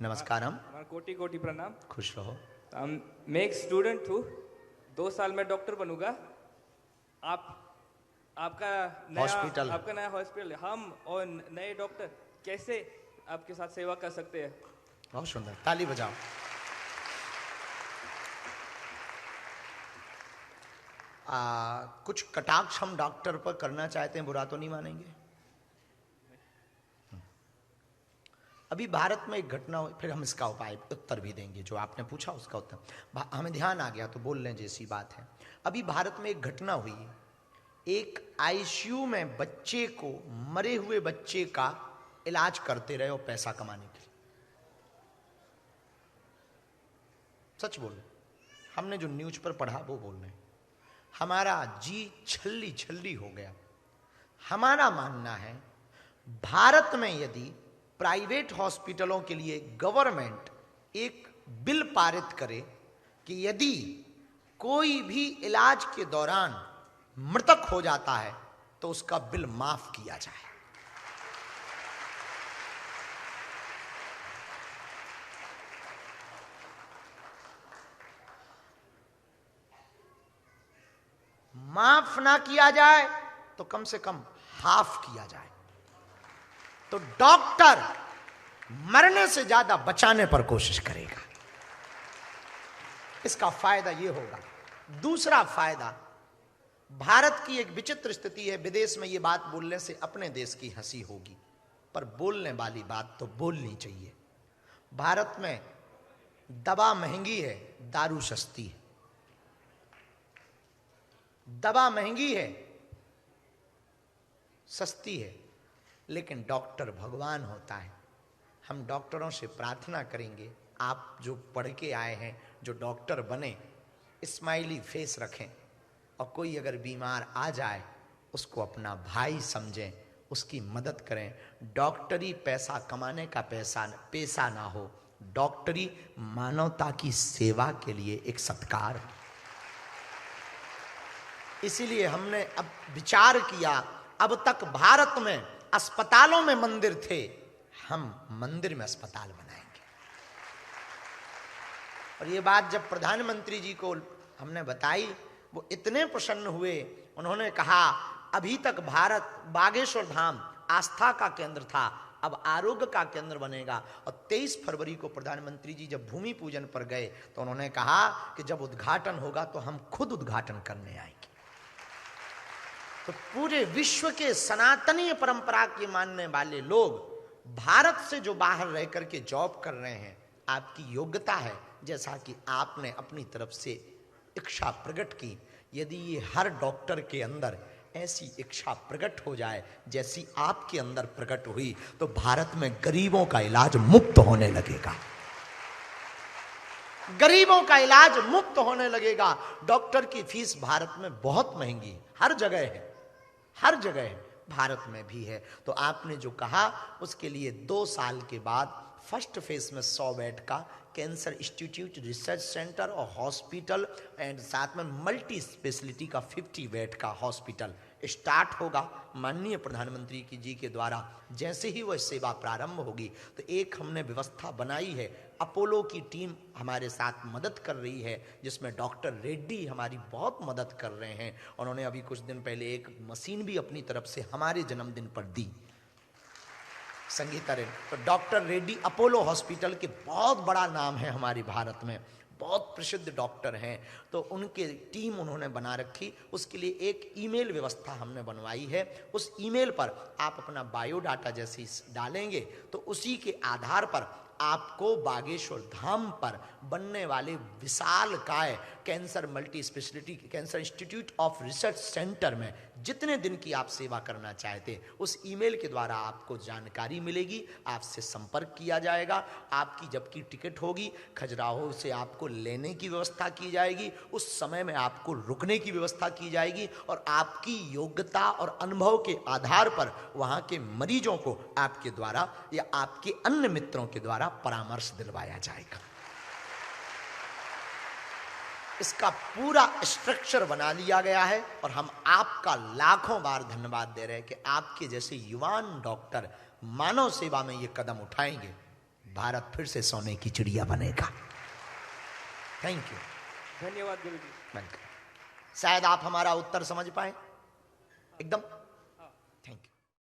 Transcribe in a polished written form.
नमस्कारम। हमारा कोटि कोटि प्रणाम। खुश रहो। मैं एक स्टूडेंट हूँ, 2 साल में डॉक्टर बनूंगा। आपका नया हॉस्पिटल, हम और नए डॉक्टर कैसे आपके साथ सेवा कर सकते हैं? बहुत सुंदर, ताली बजाओ। कुछ कटाक्ष हम डॉक्टर पर करना चाहते हैं, बुरा तो नहीं मानेंगे? अभी भारत में एक घटना हुई, फिर हम इसका उपाय उत्तर भी देंगे, जो आपने पूछा उसका उत्तर हमें ध्यान आ गया तो बोल लें, जैसी बात है। अभी भारत में एक घटना हुई, एक आईसीयू में बच्चे को, मरे हुए बच्चे का इलाज करते रहे और पैसा कमाने के लिए। सच बोल, हमने जो न्यूज पर पढ़ा वो बोल रहे हैं। हमारा जी छल्ली छल्ली हो गया। हमारा मानना है भारत में यदि प्राइवेट हॉस्पिटलों के लिए गवर्नमेंट एक बिल पारित करे कि यदि कोई भी इलाज के दौरान मृतक हो जाता है तो उसका बिल माफ किया जाए। माफ ना किया जाए तो कम से कम हाफ किया जाए, तो डॉक्टर मरने से ज्यादा बचाने पर कोशिश करेगा। इसका फायदा यह होगा। दूसरा फायदा, भारत की एक विचित्र स्थिति है, विदेश में यह बात बोलने से अपने देश की हंसी होगी, पर बोलने वाली बात तो बोलनी चाहिए। भारत में दवा महंगी है, दारू सस्ती है। दवा महंगी है, सस्ती है, लेकिन डॉक्टर भगवान होता है। हम डॉक्टरों से प्रार्थना करेंगे, आप जो पढ़ के आए हैं, जो डॉक्टर बने, स्माइली फेस रखें, और कोई अगर बीमार आ जाए उसको अपना भाई समझें, उसकी मदद करें। डॉक्टरी पैसा कमाने का पेशा ना हो, डॉक्टरी मानवता की सेवा के लिए एक सत्कार है। इसीलिए हमने अब विचार किया, अब तक भारत में अस्पतालों में मंदिर थे, हम मंदिर में अस्पताल बनाएंगे। और ये बात जब प्रधानमंत्री जी को हमने बताई, वो इतने प्रसन्न हुए। उन्होंने कहा, अभी तक भारत बागेश्वर धाम आस्था का केंद्र था, अब आरोग्य का केंद्र बनेगा। और 23 फरवरी को प्रधानमंत्री जी जब भूमि पूजन पर गए तो उन्होंने कहा कि जब उद्घाटन होगा तो हम खुद उद्घाटन करने आएंगे। तो पूरे विश्व के सनातनीय परंपरा के मानने वाले लोग भारत से जो बाहर रह करके जॉब कर रहे हैं, आपकी योग्यता है, जैसा कि आपने अपनी तरफ से इच्छा प्रकट की। यदि ये हर डॉक्टर के अंदर ऐसी इच्छा प्रकट हो जाए जैसी आपके अंदर प्रकट हुई, तो भारत में गरीबों का इलाज मुफ्त होने लगेगा। गरीबों का इलाज मुफ्त होने लगेगा। डॉक्टर की फीस भारत में बहुत महंगी, हर जगह है, हर जगह है, भारत में भी है। तो आपने जो कहा उसके लिए 2 साल के बाद फर्स्ट फेज में 100 बेड का कैंसर इंस्टीट्यूट रिसर्च सेंटर और हॉस्पिटल, एंड साथ में मल्टी स्पेशलिटी का 50 बेड का हॉस्पिटल स्टार्ट होगा। माननीय प्रधानमंत्री की जी के द्वारा जैसे ही वह सेवा प्रारंभ होगी तो एक हमने व्यवस्था बनाई है। अपोलो की टीम हमारे साथ मदद कर रही है, जिसमें डॉक्टर रेड्डी हमारी बहुत मदद कर रहे हैं। उन्होंने अभी कुछ दिन पहले एक मशीन भी अपनी तरफ से हमारे जन्मदिन पर दी, संगीता रेड्डी। तो डॉक्टर रेड्डी अपोलो हॉस्पिटल के बहुत बड़ा नाम है हमारे भारत में, बहुत प्रसिद्ध डॉक्टर हैं। तो उनके टीम उन्होंने बना रखी। उसके लिए एक ईमेल व्यवस्था हमने बनवाई है। उस ईमेल पर आप अपना बायोडाटा जैसे डालेंगे तो उसी के आधार पर आपको बागेश्वर धाम पर बनने वाले विशालकाय cancer multi speciality cancer institute of research centre में जितने दिन की आप सेवा करना चाहते, उस ईमेल के द्वारा आपको जानकारी मिलेगी, आपसे संपर्क किया जाएगा। आपकी जबकि टिकट होगी, खजुराहो से आपको लेने की व्यवस्था की जाएगी, उस समय में आपको रुकने की व्यवस्था की जाएगी, और आपकी योग्यता और अनुभव के आधार पर वहाँ के मरीजों को आपके द्वारा या आपके अन्य मित्रों के द्वारा परामर्श दिलवाया जाएगा। इसका पूरा स्ट्रक्चर बना लिया गया है, और हम आपका लाखों बार धन्यवाद दे रहे हैं कि आपके जैसे युवान डॉक्टर मानव सेवा में ये कदम उठाएंगे। भारत फिर से सोने की चिड़िया बनेगा। थैंक यू, धन्यवाद गुरुजी। शायद आप हमारा उत्तर समझ पाए एकदम।